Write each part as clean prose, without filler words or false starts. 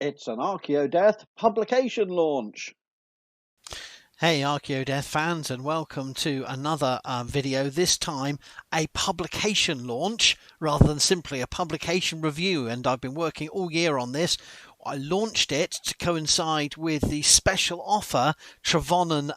It's an Archaeodeath publication launch. Hey Archaeodeath fans, and welcome to another video, this time a publication launch rather than simply a publication review, and I've been working all year on this. I launched it to coincide with the special Offa Trevonen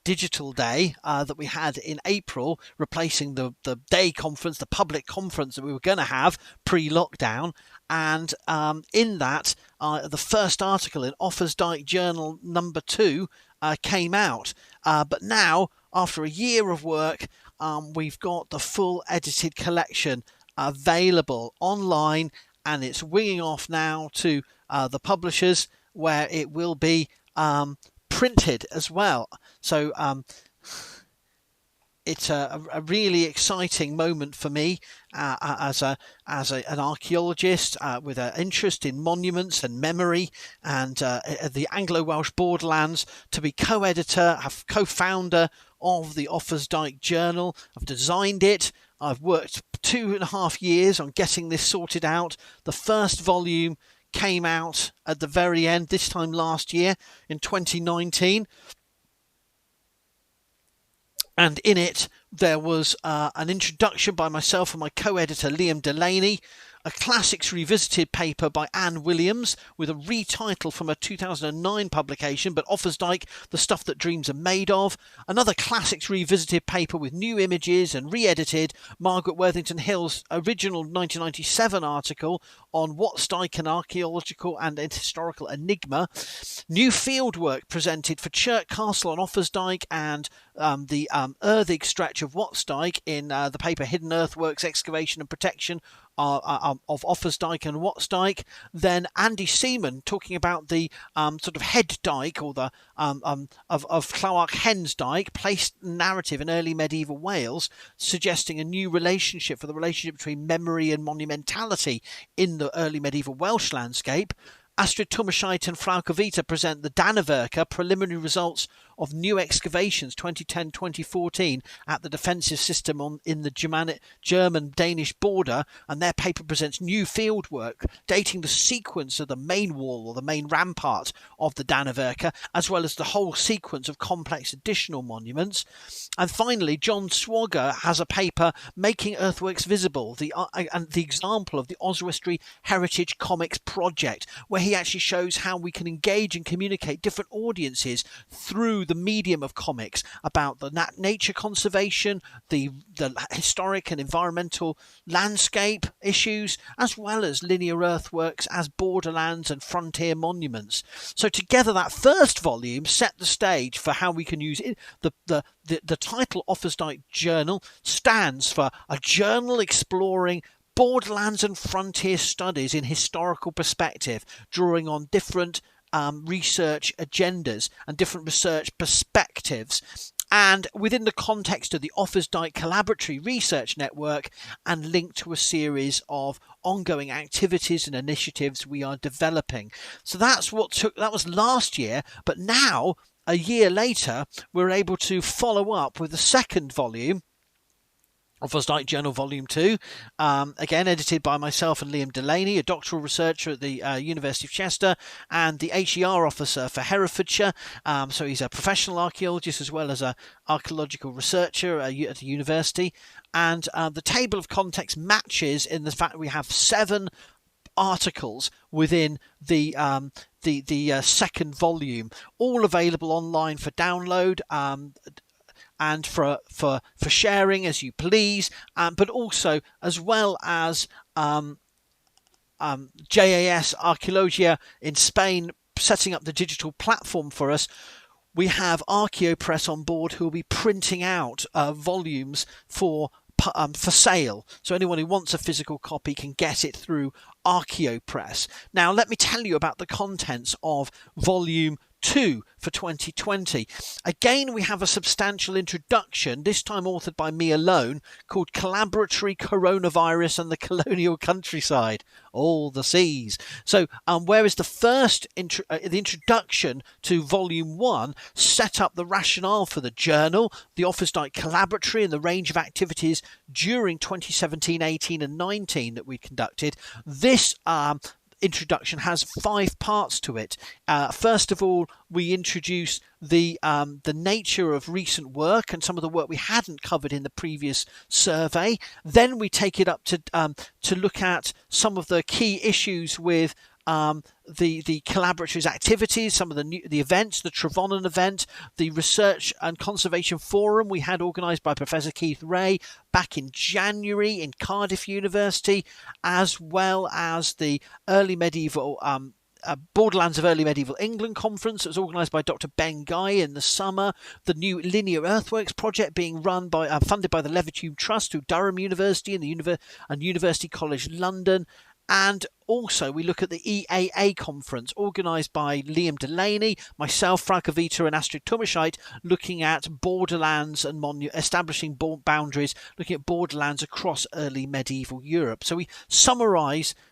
Digital Day that we had in April, replacing the day conference, the public conference that we were going to have pre-lockdown. And in that, the first article in Offa's Dyke Journal number 2 came out. But now, after a year of work, we've got the full edited collection available online, and it's winging off now to the publishers, where it will be printed as well. So it's a really exciting moment for me as an archaeologist with an interest in monuments and memory and the Anglo-Welsh borderlands, to be co-editor, co-founder of the Offa's Dyke Journal. I've designed it. I've worked 2.5 years on getting this sorted out. The first volume came out at the very end, this time last year in 2019. And in it, there was an introduction by myself and my co-editor, Delaney, a Classics Revisited paper by Anne Williams with a retitle from a 2009 publication, but Offa's Dyke, The Stuff That Dreams Are Made Of. Another Classics Revisited paper with new images and re-edited Margaret Worthington Hill's original 1997 article on What's Dyke, an archaeological and historical enigma. New fieldwork presented for Chirk Castle on Offa's Dyke and the Erthig stretch of What's Dyke in the paper Hidden Earthworks, Excavation and Protection of Offa's Dyke and What's Dyke. Then Andy Seaman talking about the sort of head dyke, or the of Llywach Hen's Dyke, placed narrative in early medieval Wales, suggesting a new relationship for the relationship between memory and monumentality in the early medieval Welsh landscape. Astrid Tumashite and Frauke Vita present the Danaverka preliminary results of new excavations 2010-2014 at the defensive system in the German-Danish border, and their paper presents new fieldwork dating the sequence of the main wall or the main rampart of the Danaverka, as well as the whole sequence of complex additional monuments. And finally, John Swagger has a paper, Making Earthworks Visible, and the example of the Oswestry Heritage Comics Project, where he actually shows how we can engage and communicate different audiences through the medium of comics about the nature conservation, the historic and environmental landscape issues, as well as linear earthworks as borderlands and frontier monuments. So together, that first volume set the stage for how we can use it. The title Offa's Dyke Journal stands for a journal exploring borderlands and frontier studies in historical perspective, drawing on different research agendas and different research perspectives, and within the context of the Offa's Dyke Collaboratory Research Network, and linked to a series of ongoing activities and initiatives we are developing. So that was last year, but now, a year later, we're able to follow up with the second volume, Offa's Dyke Journal Volume 2, again edited by myself and Liam Delaney, a doctoral researcher at the University of Chester and the HER officer for Herefordshire. So he's a professional archaeologist as well as an archaeological researcher at the university. And the table of context matches in the fact that we have 7 articles within the second volume, all available online for download, and for sharing as you please, but also as well as JAS Archaeologia in Spain setting up the digital platform for us. We have ArchaeoPress on board, who will be printing out volumes for sale. So anyone who wants a physical copy can get it through ArchaeoPress. Now let me tell you about the contents of volume 2 for 2020. Again, we have a substantial introduction, this time authored by me alone, called Collaboratory Coronavirus and the Colonial Countryside, all the seas. So whereas the first the introduction to volume 1 set up the rationale for the journal, the Offa's Dyke Collaboratory, and the range of activities during 2017, 18 and 19 that we conducted, this introduction has 5 parts to it. First of all, we introduce the nature of recent work and some of the work we hadn't covered in the previous survey. Then we take it up to look at some of the key issues with the collaboratory's activities, some of the events, the Trevonan event, the Research and Conservation Forum we had organised by Professor Keith Ray back in January in Cardiff University, as well as the early medieval Borderlands of Early Medieval England conference that was organised by Dr. Ben Guy in the summer, the new Linear Earthworks project being run by funded by the Leverhulme Trust through Durham University and University College London. And also we look at the EAA conference organised by Liam Delaney, myself, Frauke Vita and Astrid Tummerscheit, looking at borderlands and establishing boundaries, looking at borderlands across early medieval Europe. So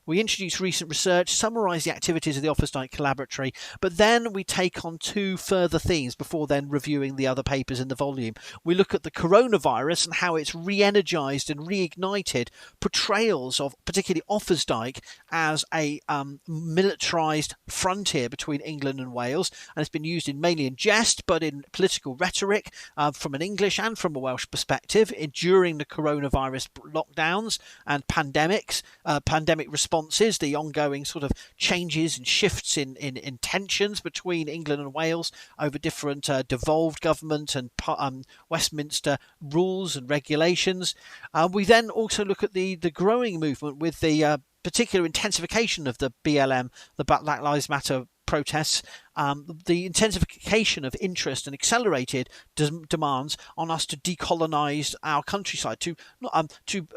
we introduce recent research, summarise the activities of the Offa's Dyke Collaboratory, but then we take on 2 further themes before then reviewing the other papers in the volume. We look at the coronavirus and how it's re-energised and reignited portrayals of particularly Offa's Dyke as a militarised frontier between England and Wales, and it's been used mainly in jest but in political rhetoric from an English and from a Welsh perspective during the coronavirus lockdowns and pandemic responses, the ongoing sort of changes and shifts in tensions between England and Wales over different devolved government and Westminster rules and regulations. We then also look at the growing movement with the particular intensification of the BLM, the Black Lives Matter protests, the intensification of interest and accelerated demands on us to decolonise our countryside, to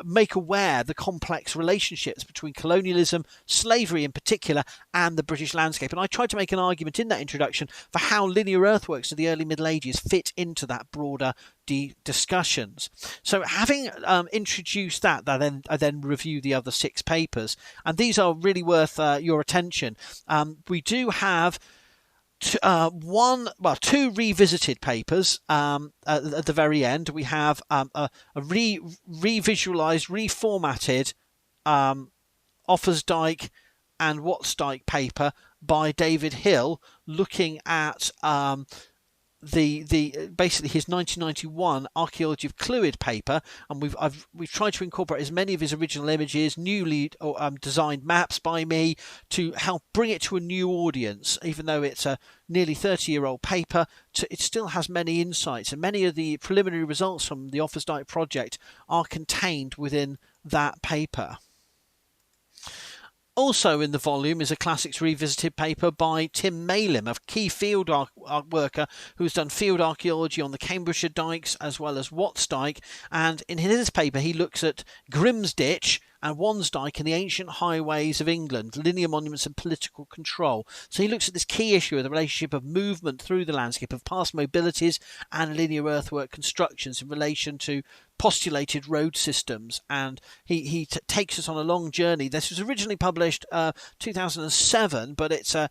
make aware the complex relationships between colonialism, slavery in particular, and the British landscape. And I tried to make an argument in that introduction for how linear earthworks of the early Middle Ages fit into that broader discussions. So having introduced that, I then review the other 6 papers, and these are really worth your attention. We do have 2 revisited papers at the very end. We have a revisualized, reformatted Offa's Dyke and What's Dyke paper by David Hill, looking at basically his 1991 Archaeology of Clwyd paper, and we've tried to incorporate as many of his original images, newly designed maps by me, to help bring it to a new audience. Even though it's a nearly 30-year-old paper, it still has many insights, and many of the preliminary results from the Offa's Dyke project are contained within that paper. Also in the volume is a Classics Revisited paper by Tim Malim, a key field worker who's done field archaeology on the Cambridgeshire dykes as well as Watts Dyke, and in his paper he looks at Grimsditch and Wansdyke and the ancient highways of England, linear monuments and political control. So he looks at this key issue of the relationship of movement through the landscape, of past mobilities and linear earthwork constructions in relation to postulated road systems, and he takes us on a long journey. This was originally published 2007, but it's sort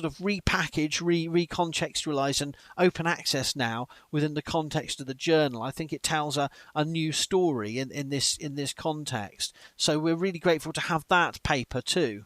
of repackaged, recontextualized and open access now within the context of the journal. I think it tells a new story in this context. So we're really grateful to have that paper too.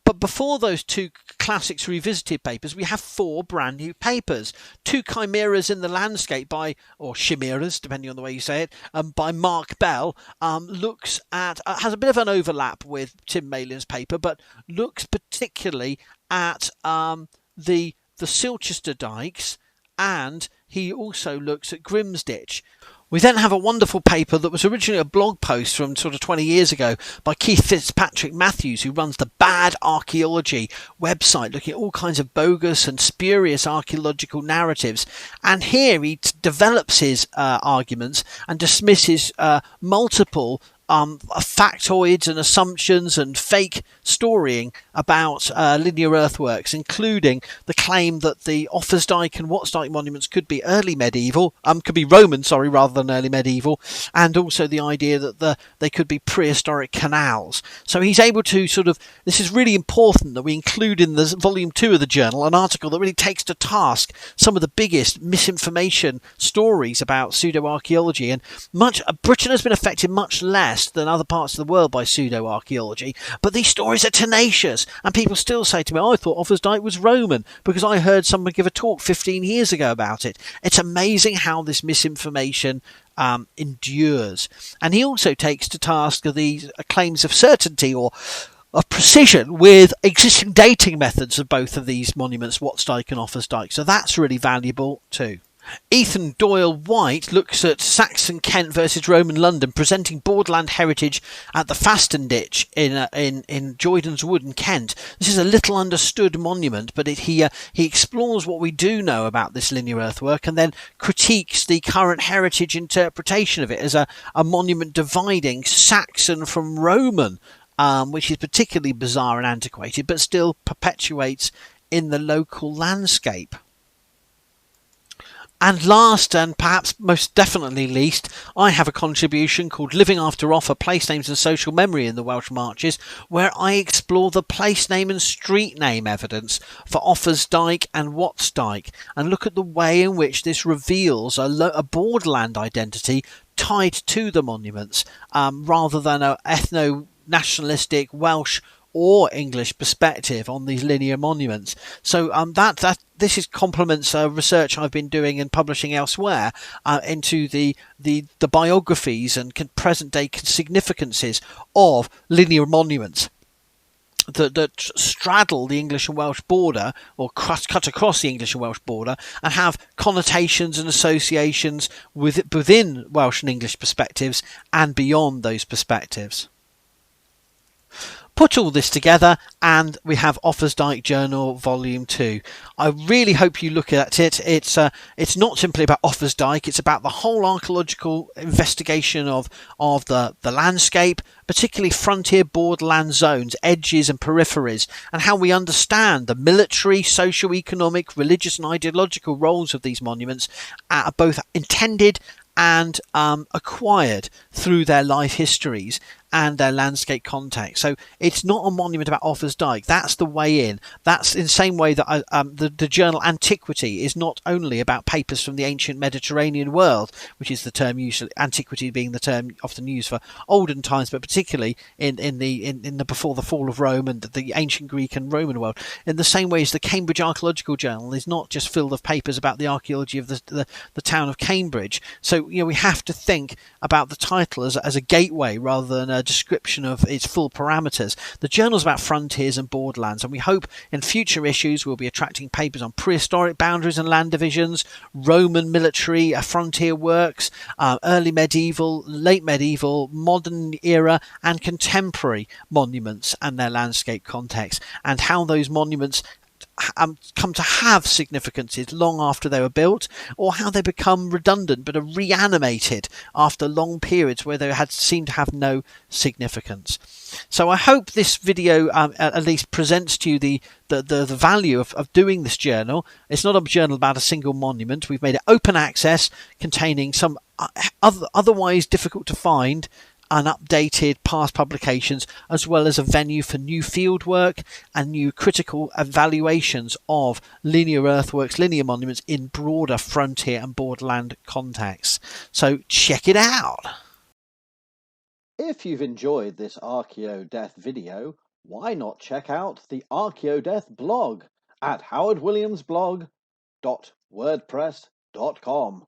But before those 2 Classics Revisited papers, we have 4 brand new papers. 2 Chimeras in the Landscape or Chimeras, depending on the way you say it, by Mark Bell, looks at, has a bit of an overlap with Tim Malin's paper, but looks particularly at the Silchester dykes, and he also looks at Grimsditch. We then have a wonderful paper that was originally a blog post from sort of 20 years ago by Keith Fitzpatrick Matthews, who runs the Bad Archaeology website, looking at all kinds of bogus and spurious archaeological narratives. And here he develops his arguments and dismisses multiple factoids and assumptions and fake storying about linear earthworks, including the claim that the Offa's Dyke and Watts Dyke monuments could be could be Roman, rather than early medieval, and also the idea that they could be prehistoric canals. So he's able to this is really important that we include in the volume 2 of the journal an article that really takes to task some of the biggest misinformation stories about pseudo-archaeology. And Britain has been affected much less than other parts of the world by pseudo-archaeology, but these stories are tenacious, and people still say to me, I thought Offa's Dyke was Roman because I heard someone give a talk 15 years ago about it. It's amazing how this misinformation endures. And he also takes to task these claims of certainty or of precision with existing dating methods of both of these monuments, Watts Dyke and Offa's Dyke. So that's really valuable too. Ethan Doyle White looks at Saxon Kent versus Roman London, presenting borderland heritage at the Faston Ditch in Joyden's Wood in Kent. This is a little understood monument, but he explores what we do know about this linear earthwork and then critiques the current heritage interpretation of it as a monument dividing Saxon from Roman, which is particularly bizarre and antiquated, but still perpetuates in the local landscape. And last, and perhaps most definitely least, I have a contribution called Living After Offa, Place Names and Social Memory in the Welsh Marches, where I explore the place name and street name evidence for Offa's Dyke and Watts Dyke, and look at the way in which this reveals a borderland identity tied to the monuments, rather than an ethno-nationalistic Welsh or English perspective on these linear monuments. So this complements research I've been doing and publishing elsewhere into the biographies and present day significances of linear monuments that straddle the English and Welsh border, or cut across the English and Welsh border, and have connotations and associations within Welsh and English perspectives and beyond those perspectives. Put all this together and we have Offa's Dyke Journal Volume 2. I really hope you look at it. It's not simply about Offa's Dyke, it's about the whole archaeological investigation of the landscape, particularly frontier borderland zones, edges and peripheries, and how we understand the military, socio-economic, religious and ideological roles of these monuments, both intended and acquired through their life histories and their landscape context. So it's not a monument about Offa's Dyke. That's the way in. That's in the same way that the journal Antiquity is not only about papers from the ancient Mediterranean world, which is the term usually, antiquity being the term often used for olden times, but particularly in the before the fall of Rome and the ancient Greek and Roman world. In the same way as the Cambridge Archaeological Journal is not just filled of papers about the archaeology of the town of Cambridge. So we have to think about the title as a gateway rather than a description of its full parameters. The journal's about frontiers and borderlands, and we hope in future issues we'll be attracting papers on prehistoric boundaries and land divisions, Roman military frontier works, early medieval, late medieval, modern era and contemporary monuments and their landscape context, and how those monuments come to have significances long after they were built, or how they become redundant but are reanimated after long periods where they had seemed to have no significance. So I hope this video at least presents to you the value of doing this journal. It's not a journal about a single monument. We've made it open access, containing some otherwise difficult to find unupdated past publications, as well as a venue for new fieldwork and new critical evaluations of linear earthworks, linear monuments in broader frontier and borderland contexts. So check it out. If you've enjoyed this ArchaeoDeath video, why not check out the ArchaeoDeath blog at howardwilliamsblog.wordpress.com.